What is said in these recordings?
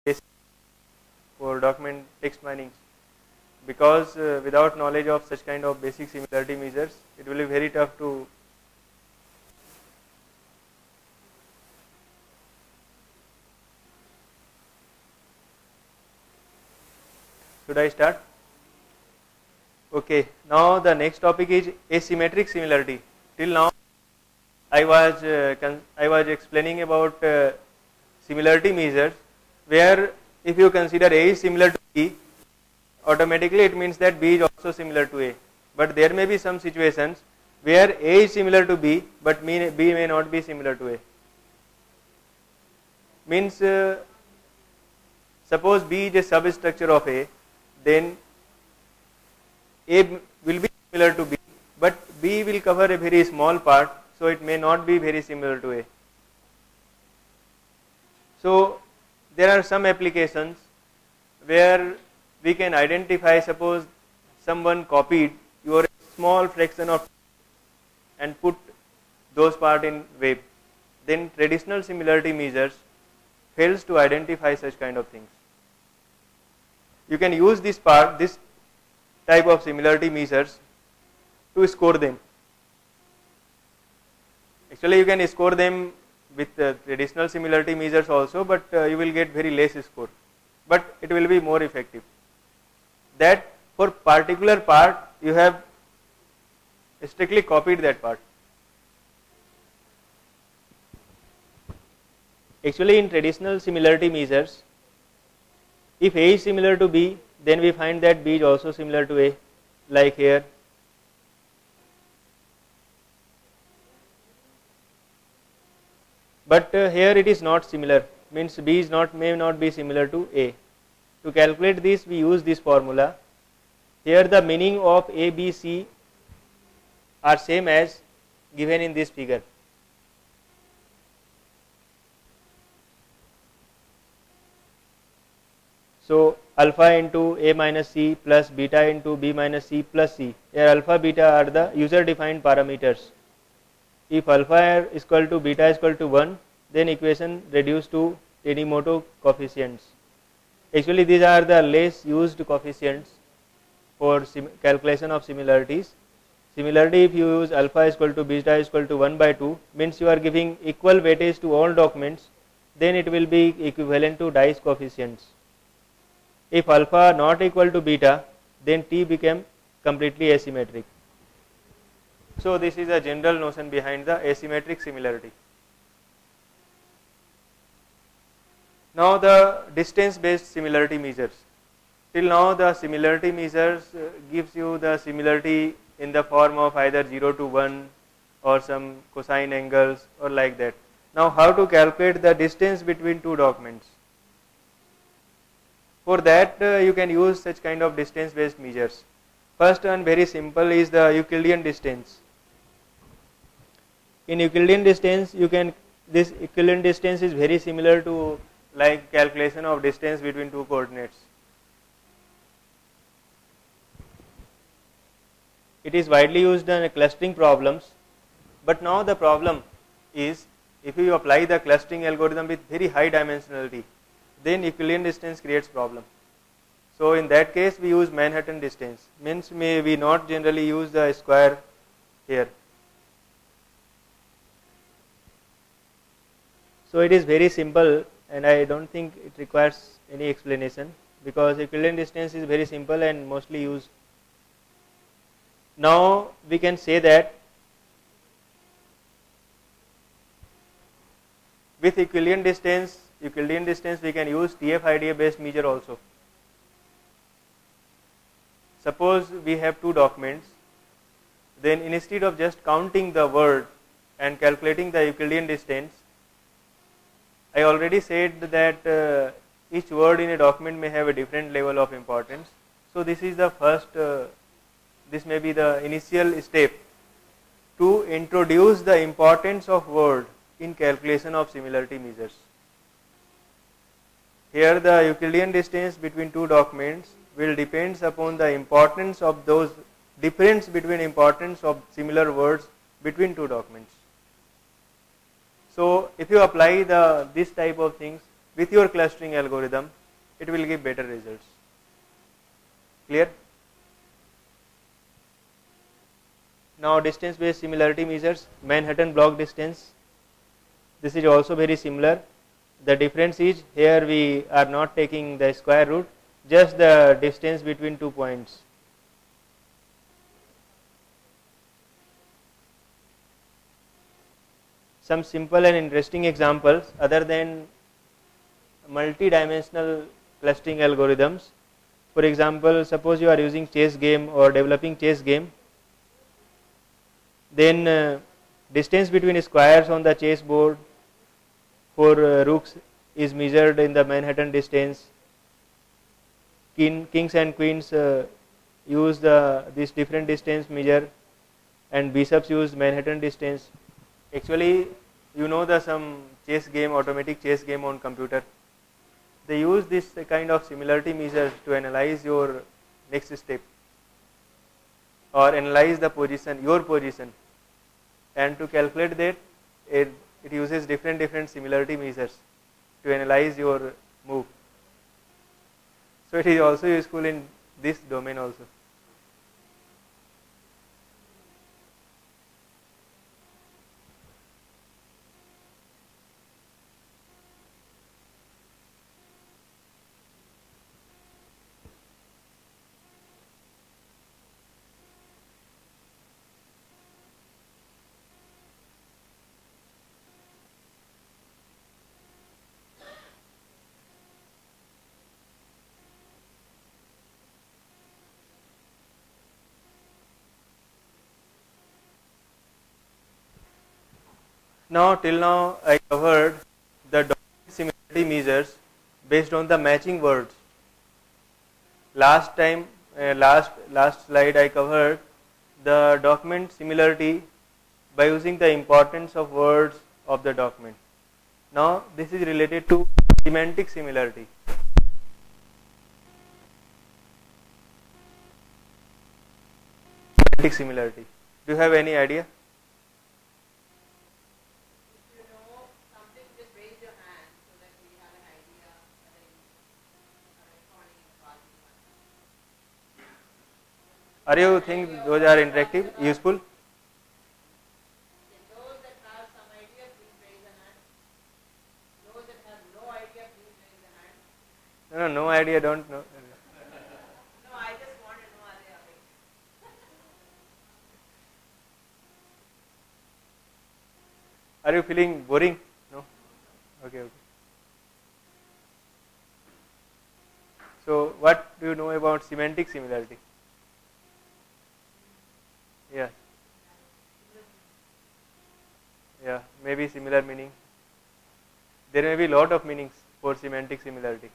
basic for document text mining, because without knowledge of such kind of basic similarity measures, it will be very tough to Should I start? Okay, now the next topic is asymmetric similarity. Till now I was explaining about similarity measures, where if you consider A is similar to B, automatically it means that B is also similar to A. But there may be some situations where A is similar to B, but B may not be similar to A. Means suppose B is a substructure of A, then A will be similar to B, but B will cover a very small part, so it may not be very similar to A. So there are some applications where we can identify, suppose someone copied your small fraction of and put those part in web, then traditional similarity measures fails to identify such kind of things. You can use this type of similarity measures to score them. Actually, you can score them with traditional similarity measures also, but you will get very less score, but it will be more effective. That for particular part you have strictly copied that part. Actually, in traditional similarity measures, if A is similar to B, then we find that B is also similar to A, like here. But here it is not similar, means B is may not be similar to A. To calculate this, we use this formula. Here the meaning of A, B, C are same as given in this figure. So alpha into A minus C plus beta into B minus C plus C. Here alpha, beta are the user defined parameters. If alpha is equal to beta is equal to 1, then equation reduced to Tanimoto coefficients. Actually, these are the less used coefficients for calculation of similarities. Similarly, if you use alpha is equal to beta is equal to 1 by 2, means you are giving equal weightage to all documents, then it will be equivalent to Dice coefficients. If alpha not equal to beta, then T became completely asymmetric. So this is a general notion behind the asymmetric similarity. Now the distance based similarity measures. Till now the similarity measures gives you the similarity in the form of either 0 to 1 or some cosine angles or like that. Now how to calculate the distance between two documents? For that you can use such kind of distance based measures. First one, very simple, is the Euclidean distance. In Euclidean distance, this Euclidean distance is very similar to like calculation of distance between two coordinates. It is widely used in clustering problems, but now the problem is, if you apply the clustering algorithm with very high dimensionality, then Euclidean distance creates problem. So in that case we use Manhattan distance, means may we not generally use the square here. So it is very simple, and I don't think it requires any explanation, because Euclidean distance is very simple and mostly used. Now we can say that with Euclidean distance we can use TF-IDF based measure also. Suppose we have two documents, then instead of just counting the word and calculating the Euclidean distance, I already said that each word in a document may have a different level of importance. So this is the first, this may be the initial step to introduce the importance of word in calculation of similarity measures. Here the Euclidean distance between two documents will depends upon the importance of those, difference between importance of similar words between two documents. So if you apply this type of things, with your clustering algorithm, it will give better results. Clear? Now distance based similarity measures, Manhattan block distance. This is also very similar. The difference is here we are not taking the square root, just the distance between 2 points. Some simple and interesting examples other than multi-dimensional clustering algorithms. For example, suppose you are using chess game or developing chess game, then distance between squares on the chess board for rooks is measured in the Manhattan distance. Kings and queens use this different distance measure, and bishops use Manhattan distance. Actually, you know some chess game, automatic chess game on computer. They use this kind of similarity measures to analyze your next step or analyze the position, your position, and to calculate that it uses different similarity measures to analyze your move. So it is also useful in this domain also. Now till now I covered the document similarity measures based on the matching words. Last time, last slide I covered the document similarity by using the importance of words of the document. Now this is related to semantic similarity. Semantic similarity. Do you have any idea? Are you think those are interactive, useful? Those that have some idea, please raise a hand. Those that have no idea, please raise a hand. No idea, don't know. No, I just want to know, are they awake? Are you feeling boring? No? Okay. So what do you know about semantic similarity? Yeah, maybe similar meaning. There may be lot of meanings for semantic similarity.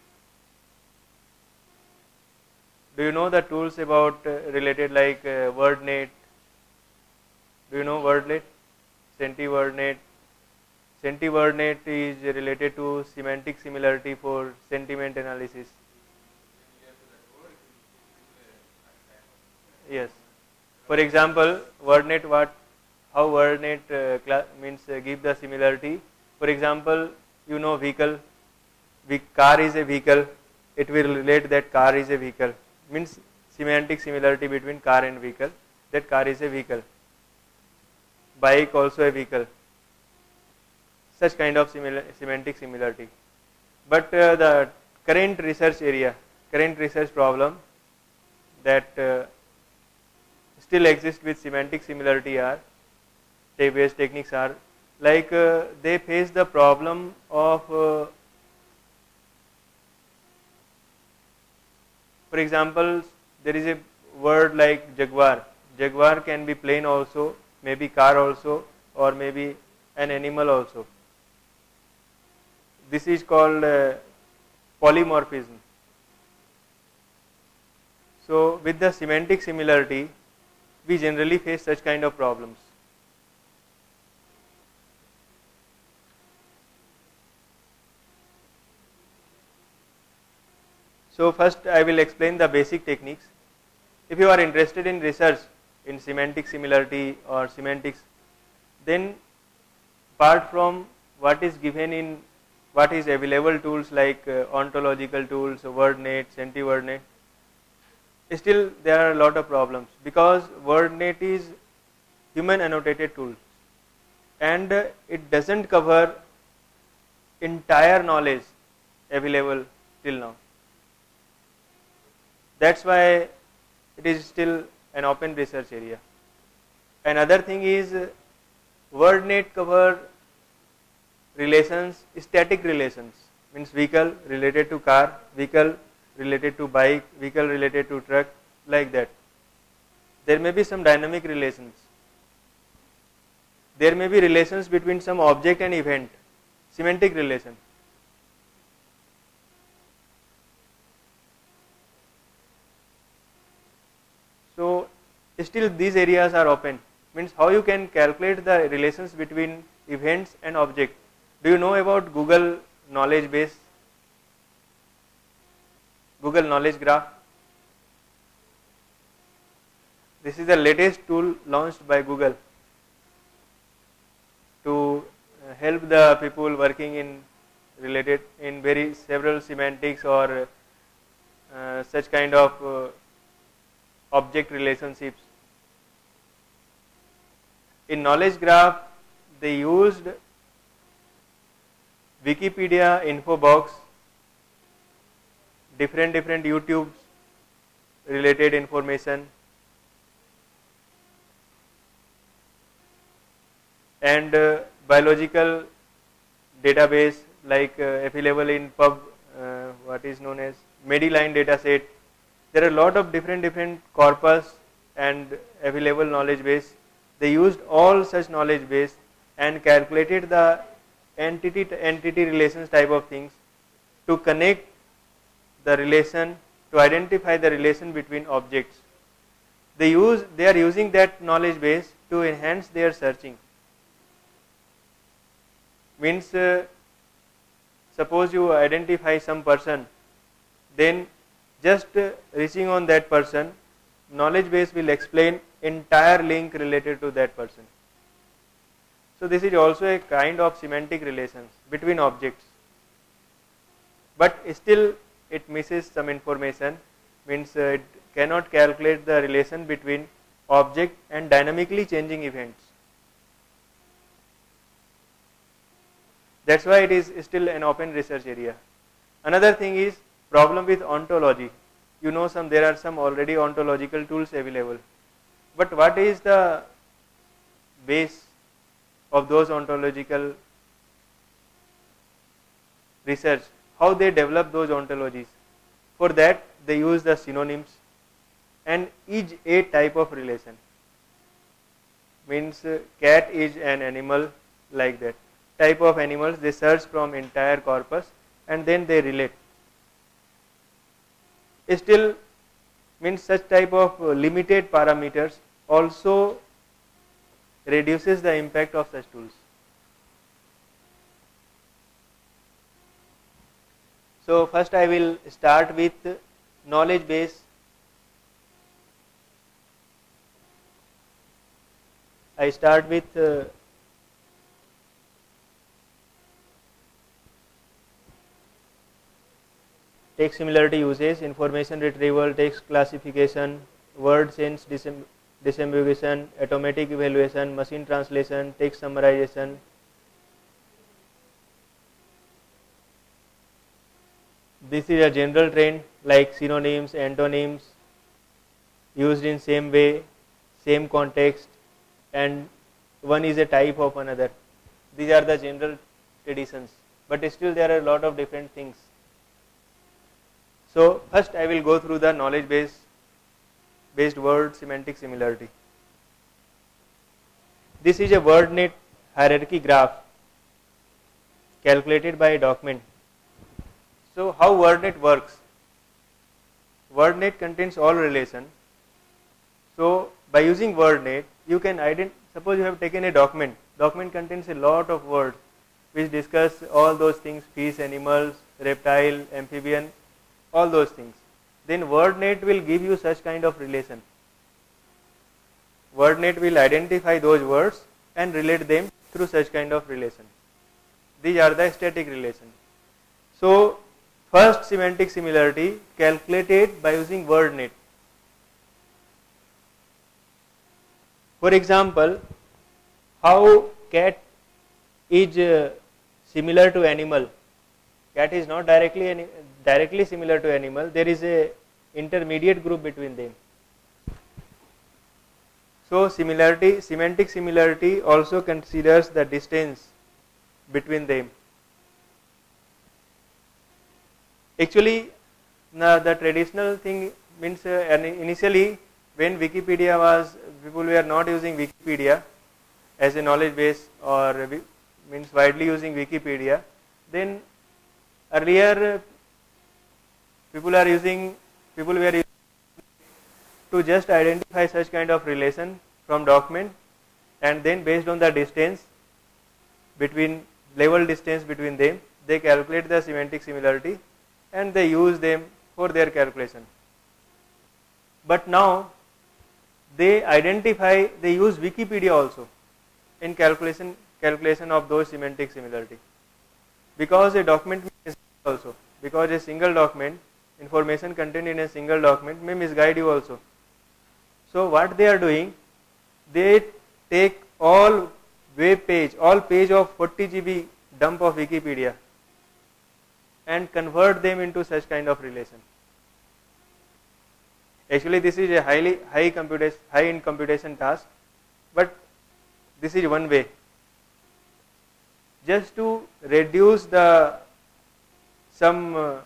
Do you know the tools about related like WordNet? Do you know WordNet? SentiWordNet. SentiWordNet is related to semantic similarity for sentiment analysis. Yes. For example, WordNet how WordNet means give the similarity. For example, you know vehicle, car is a vehicle, it will relate that car is a vehicle. Means semantic similarity between car and vehicle, that car is a vehicle. Bike also a vehicle. Such kind of semantic similarity. But the current research area, current research problem that still exist with semantic similarity are based techniques are like they face the problem of for example, there is a word like jaguar. Jaguar can be plane also, maybe car also, or maybe an animal also. This is called polymorphism. So with the semantic similarity, we generally face such kind of problems. So first I will explain the basic techniques. If you are interested in research in semantic similarity or semantics, then apart from what is given in what is available tools like ontological tools, WordNet, SentiWordNet, still there are a lot of problems because WordNet is human annotated tool and it doesn't cover entire knowledge available till now. That's why it is still an open research area. Another thing is WordNet cover relations, static relations, means vehicle related to car, vehicle related to bike, vehicle related to truck, like that. There may be some dynamic relations. There may be relations between some object and event, semantic relation. So still these areas are open, means how you can calculate the relations between events and object. Do you know about Google knowledge base, Google knowledge graph? This is the latest tool launched by Google to help the people working in related in very several semantics or such kind of object relationships. In knowledge graph they used Wikipedia info box, different YouTubes related information, and biological database like available in pub, what is known as Mediline dataset. There are a lot of different corpus and available knowledge base. They used all such knowledge base and calculated the entity relations type of things to connect the relation, to identify the relation between objects. They are using that knowledge base to enhance their searching. Means suppose you identify some person, then just reaching on that person, knowledge base will explain entire link related to that person. So this is also a kind of semantic relations between objects, but still it misses some information, means it cannot calculate the relation between object and dynamically changing events. That's why it is still an open research area. Another thing is problem with ontology. You know, there are some already ontological tools available, but what is the base of those ontological research? How they develop those ontologies? For that they use the synonyms and each a type of relation. Means cat is an animal, like that type of animals they search from entire corpus and then they relate. Still, means such type of limited parameters also reduces the impact of such tools. So first I will start with knowledge base. I start with text similarity uses, information retrieval, text classification, word sense disambiguation, automatic evaluation, machine translation, text summarization. This is a general trend like synonyms, antonyms used in same way, same context, and one is a type of another. These are the general traditions, but still there are a lot of different things. So first I will go through the knowledge based word semantic similarity. This is a WordNet hierarchy graph calculated by a document. So how WordNet works? WordNet contains all relation. So by using WordNet you can suppose you have taken a document contains a lot of words which discuss all those things, fish, animals, reptile, amphibian, all those things. Then WordNet will give you such kind of relation. WordNet will identify those words and relate them through such kind of relation. These are the static relations. So first semantic similarity calculated by using WordNet. For example, how cat is similar to animal. Cat is not directly similar to animal. There is a intermediate group between them. So semantic similarity also considers the distance between them. Actually, the traditional thing means initially when Wikipedia was, people were not using Wikipedia as a knowledge base or means widely using Wikipedia. Then earlier people were using to just identify such kind of relation from document, and then based on the distance between distance between them, they calculate the semantic similarity and they use them for their calculation. But now they use Wikipedia also in calculation of those semantic similarity, because a document is also, because a single document, information contained in a single document may misguide you also. So what they are doing, they take all page of 40 GB dump of Wikipedia and convert them into such kind of relation. Actually, this is a high in computation task, but this is one way. Just to reduce some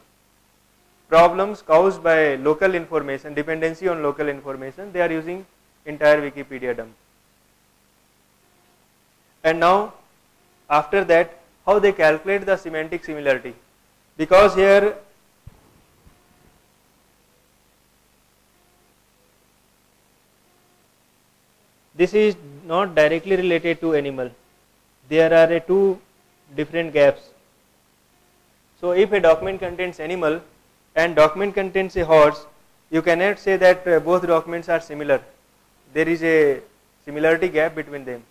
problems caused by local information, dependency on local information, they are using entire Wikipedia dump. And now after that, how they calculate the semantic similarity, because here this is not directly related to animal. There are two different gaps. So if a document contains animal and document contains a horse, you cannot say that both documents are similar. There is a similarity gap between them.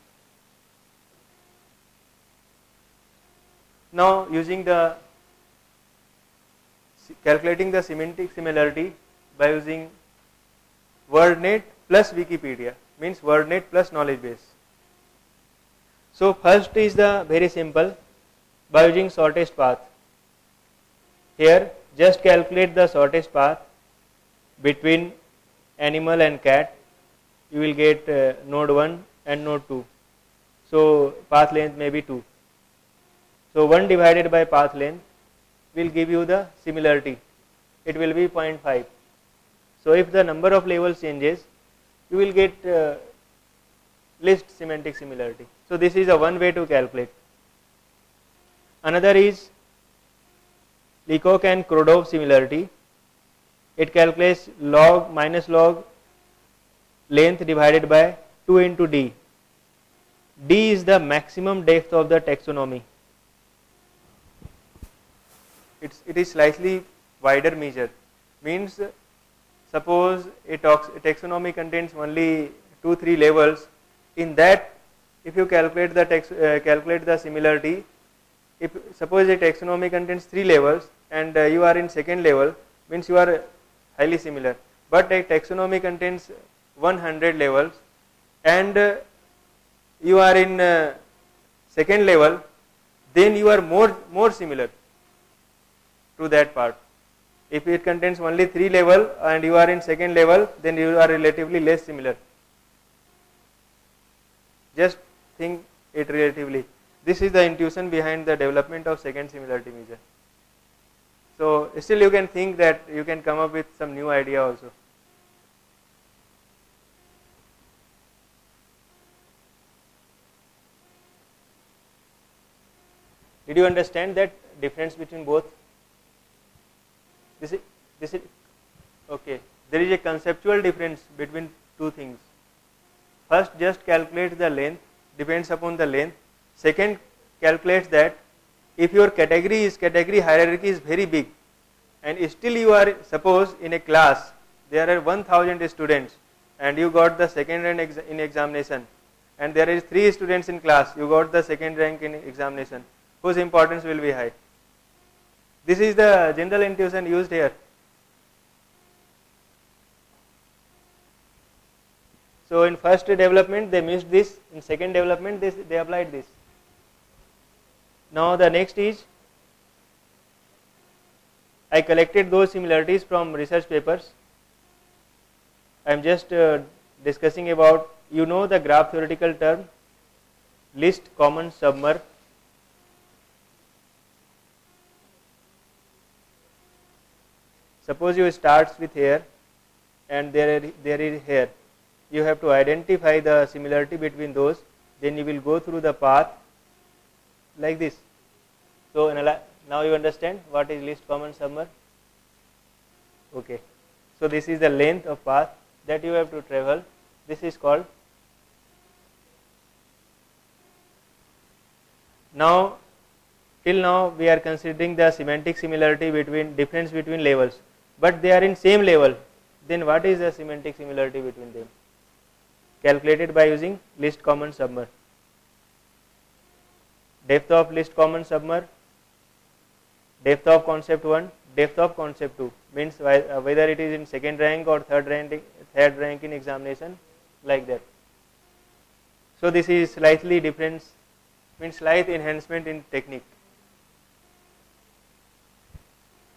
Now calculating the semantic similarity by using WordNet plus Wikipedia, means WordNet plus knowledge base. So first is the very simple, by using shortest path. Here just calculate the shortest path between animal and cat. You will get node 1 and node 2. So path length may be 2. So 1 divided by path length will give you the similarity. It will be 0.5. So if the number of levels changes, you will get least semantic similarity. So this is a one way to calculate. Another is Leacock and Krodov similarity. It calculates log minus log length divided by 2 into d. D is the maximum depth of the taxonomy. It is slightly wider measure. Means suppose a taxonomy contains only 2-3 levels. In that, if you calculate the similarity, if suppose a taxonomy contains 3 levels and you are in second level, means you are highly similar. But a taxonomy contains 100 levels and you are in second level, then you are more similar to that part. If it contains only 3 level and you are in second level, then you are relatively less similar. Just think it relatively. This is the intuition behind the development of second similarity measure. So still you can think that you can come up with some new idea also. Did you understand that difference between both? This is okay. There is a conceptual difference between two things. First, just calculate the length, depends upon the length. Second, calculates that if your category hierarchy is very big, and still you are, suppose in a class there are 1000 students and you got the second rank in examination, and there is 3 students in class, you got the second rank in examination, whose importance will be high? This is the general intuition used here. So in first development they missed this, in second development they applied this. Now the next is, I collected those similarities from research papers. I am just discussing about, you know the graph theoretical term least common submer. Suppose you starts with here and there is here. You have to identify the similarity between those, then you will go through the path like this. So now you understand what is least common submer. Okay. So this is the length of path that you have to travel. This is called. Now till now we are considering the semantic similarity between difference between levels, but they are in same level. Then what is the semantic similarity between them? Calculated by using least common submer. Depth of least common submer, depth of concept 1, depth of concept 2, means whether it is in second rank or third rank in examination, like that. So this is slightly difference, means slight enhancement in technique.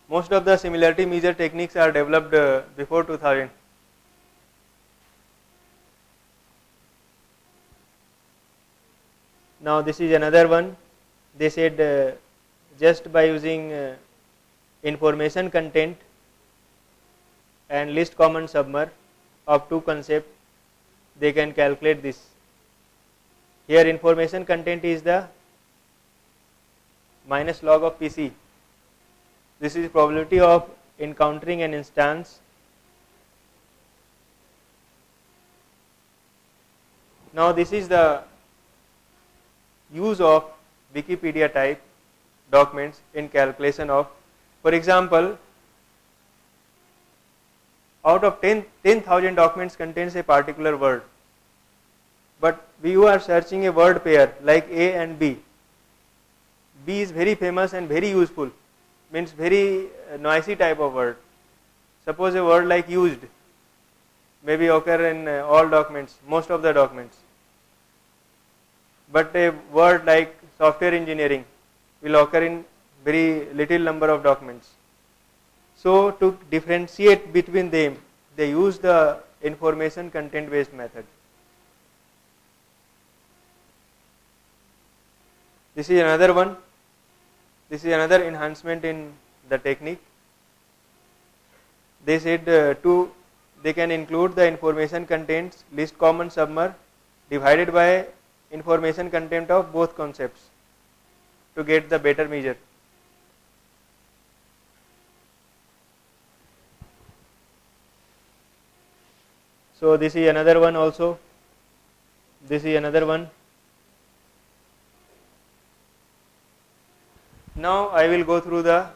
Most of the similarity measure techniques are developed before 2000. Now this is another one. They said just by using information content and least common submer of two concepts, they can calculate this. Here information content is the minus log of PC. This is probability of encountering an instance. Now this is the use of Wikipedia type documents in calculation of, for example, out of 10,000 documents contains a particular word, but you are searching a word pair like A and B. B is very famous and very useful, means very noisy type of word. Suppose a word like used maybe occur in all documents, most of the documents. But a word like software engineering will occur in very little number of documents. So to differentiate between them, they use the information content based method. This is another one. This is another enhancement in the technique. They said they can include the information contents least common submer divided by information content of both concepts to get the better measure. So this is another one also. This is another one. Now I will go through the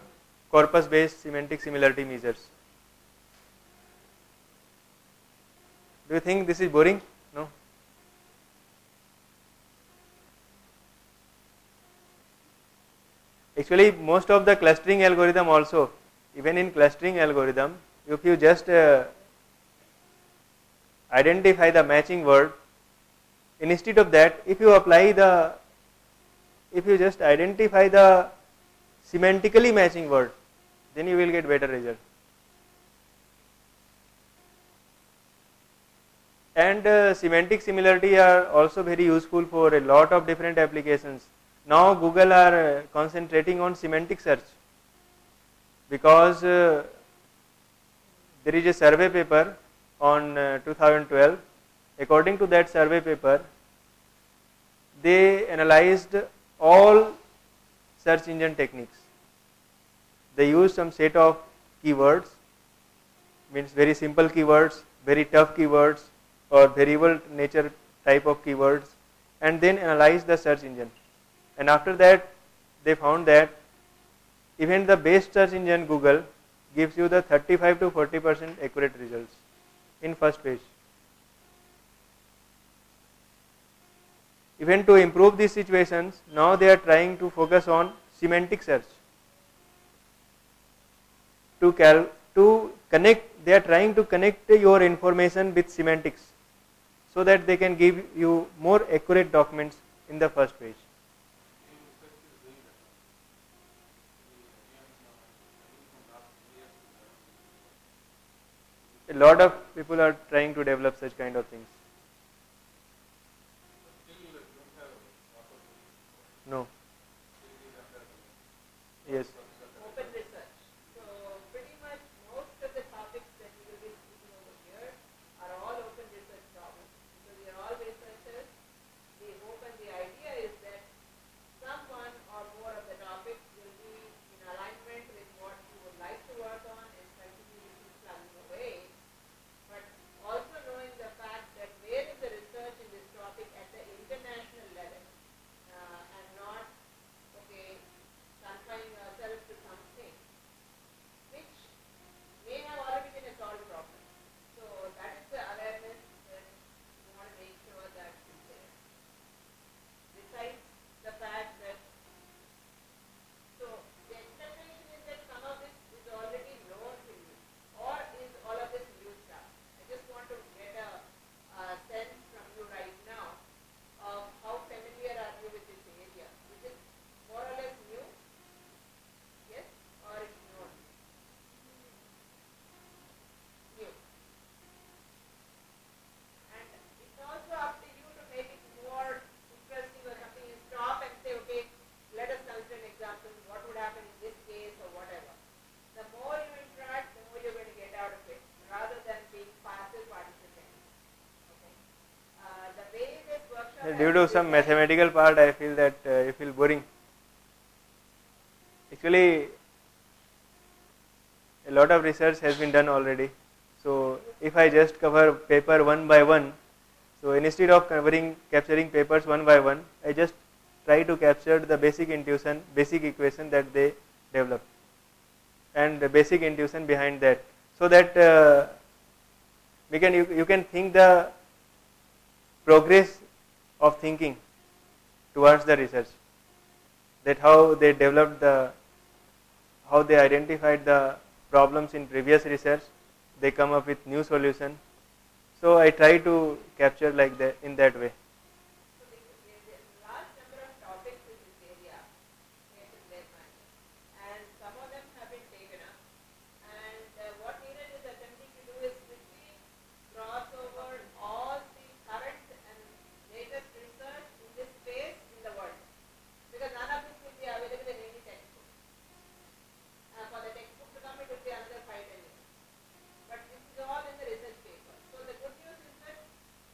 corpus based semantic similarity measures. Do you think this is boring? No. Actually most of the clustering algorithm also, even in clustering algorithm, if you just identify the matching word, instead of that if you just identify the semantically matching word, then you will get better result. And semantic similarity are also very useful for a lot of different applications. Now Google are concentrating on semantic search, because there is a survey paper on 2012. According to that survey paper, they analyzed all search engine techniques. They used some set of keywords, means very simple keywords, very tough keywords, or variable nature type of keywords, and then analyzed the search engine. And after that they found that even the best search engine Google gives you the 35 to 40% accurate results in first page. Even to improve these situations, now they are trying to focus on semantic search. to connect. They are trying to connect your information with semantics, so that they can give you more accurate documents in the first page. A lot of people are trying to develop such kind of things. No. Yes. Open research. So pretty much most of the topics that we will be speaking over here are all open research topics. So we are all researchers. The hope and the idea is that someone or more of the topics will be in alignment with what you would like to work on and continue to keep plugging away. But also knowing the fact that where is the research in this topic at the international level, and not, okay, confining ourselves to something which may have already been a solved problem. So that is the awareness that we want to make sure that is there. Besides the fact that, so the expectation is that some of this is already known to you, or is all of this new stuff. I just want to get a sense from you right now of how familiar are you with this area, which is more or less new. Yes, or it's known? New. And it's also up to you to make it more interesting or something. You stop and say, okay, let us consider an example. What would happen in this case or whatever. The more you interact, the more you're going to get out of it, rather than being passive participants. Okay. The way this workshop Due to some mathematical part, I feel that I feel boring. Actually, a lot of research has been done already. So if I just cover paper one by one, so instead of capturing papers one by one, I just try to capture the basic intuition, basic equation that they developed, and the basic intuition behind that, so that you can think the progress of thinking towards the research, that how they developed how they identified the problems in previous research, they come up with new solution. So I try to capture like that, in that way. So there's a large number of topics in this area, and some of them have been taken up. And what Neeraj is attempting to do is quickly cross over all the current and latest research in this space in the world, because none of this will be available in any textbook. For the textbook to come, it will be another 5-10 years. But this is all in the research paper. So the good news is that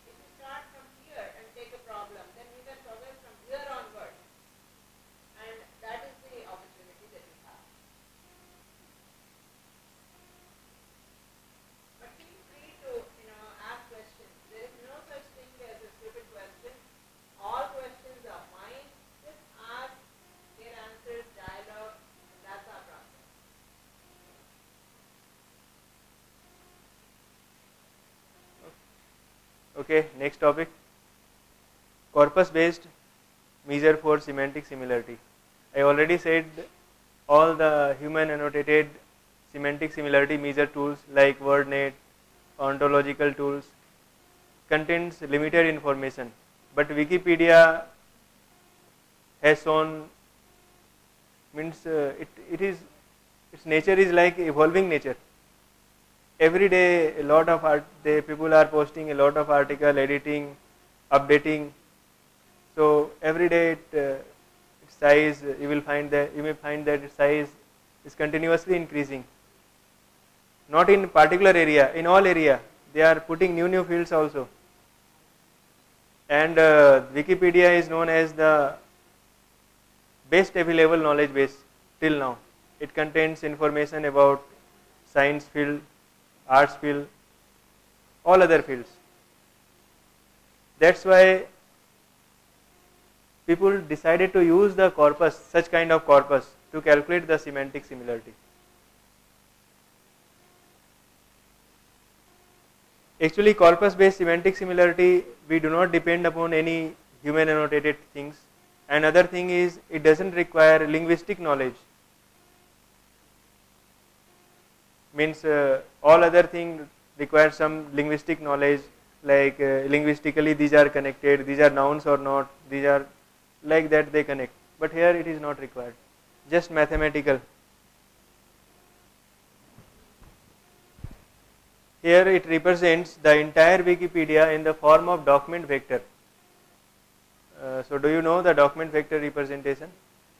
if you start from here and take a problem, then we can progress from here onward. And that is the opportunity that we have. But feel free to, ask questions. There is no such thing as a stupid question. All questions are fine. Just ask, get answers, dialogue, and that's our process. Okay, next topic, corpus based measure for semantic similarity. I already said all the human annotated semantic similarity measure tools like WordNet, ontological tools contains limited information, but Wikipedia has shown, means its nature is like evolving nature. Every day a lot of people are posting a lot of article, editing, updating. So every day its size, you may find that its size is continuously increasing. Not in particular area, in all area they are putting new fields also. And Wikipedia is known as the best available knowledge base till now. It contains information about science field, arts field, all other fields. That's why people decided to use the corpus, such kind of corpus, to calculate the semantic similarity. Actually, corpus based semantic similarity, we do not depend upon any human annotated things. Another thing is, it doesn't require linguistic knowledge. means all other thing requires some linguistic knowledge, like linguistically these are connected, these are nouns or not, these are like that they connect, but here it is not required, just mathematical. Here it represents the entire Wikipedia in the form of document vector. So do you know the document vector representation?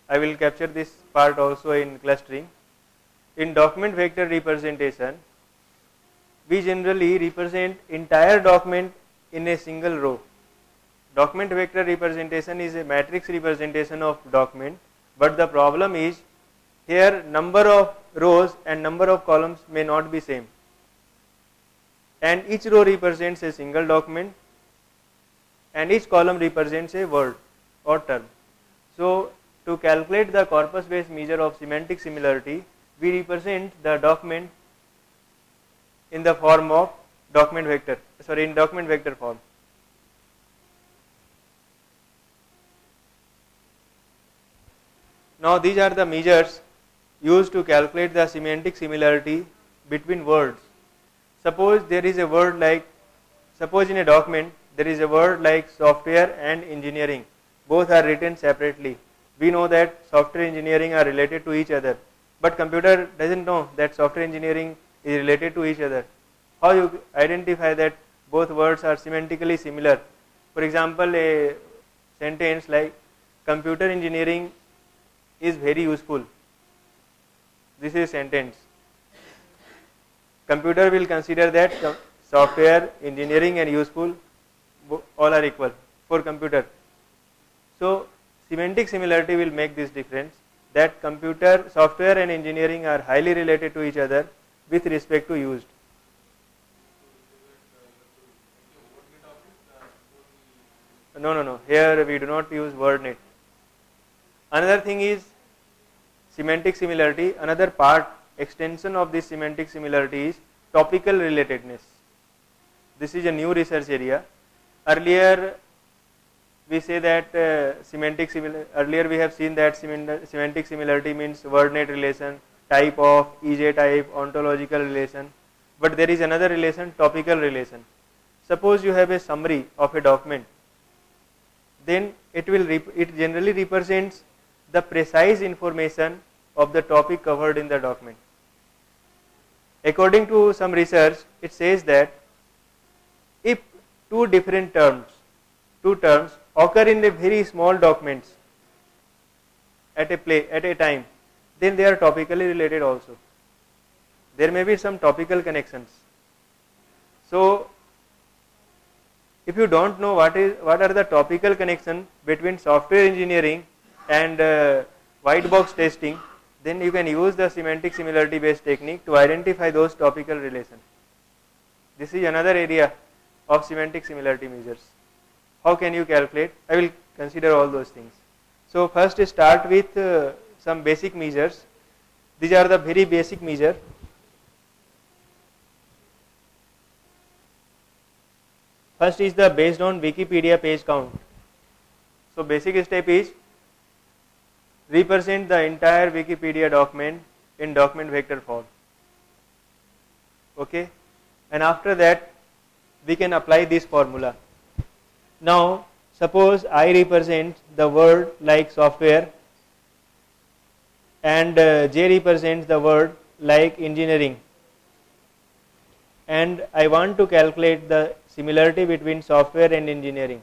I will capture this part also in clustering. In document vector representation, we generally represent entire document in a single row. Document vector representation is a matrix representation of document, but the problem is here number of rows and number of columns may not be same, and each row represents a single document and each column represents a word or term. So to calculate the corpus based measure of semantic similarity, we represent the document in the form of document vector, in document vector form. Now these are the measures used to calculate the semantic similarity between words. Suppose there is a word like, suppose in a document there is a word like software and engineering, both are written separately. We know that software engineering are related to each other, but computer doesn't know that software engineering is related to each other. How you identify that both words are semantically similar? For example, a sentence like computer engineering is very useful. This is a sentence. Computer will consider that software, engineering and useful all are equal for computer. So semantic similarity will make this difference, that computer, software and engineering are highly related to each other with respect to used. No. Here we do not use WordNet. Another thing is semantic similarity. Another part, extension of this semantic similarity is topical relatedness. This is a new research area. Earlier we say that earlier we have seen that semantic similarity means WordNet relation, type of, EJ type, ontological relation. But there is another relation, topical relation. Suppose you have a summary of a document, then it generally represents the precise information of the topic covered in the document. According to some research, it says that if two terms occur in a very small documents at a time, then they are topically related also. There may be some topical connections. So if you don't know what are the topical connections between software engineering and white box testing, then you can use the semantic similarity based technique to identify those topical relations. This is another area of semantic similarity measures. How can you calculate? I will consider all those things. So first start with some basic measures. These are the very basic measure. First is the based on Wikipedia page count. So basic step is represent the entire Wikipedia document in document vector form. Okay, and after that we can apply this formula. Now suppose I represent the word like software and J represents the word like engineering, and I want to calculate the similarity between software and engineering.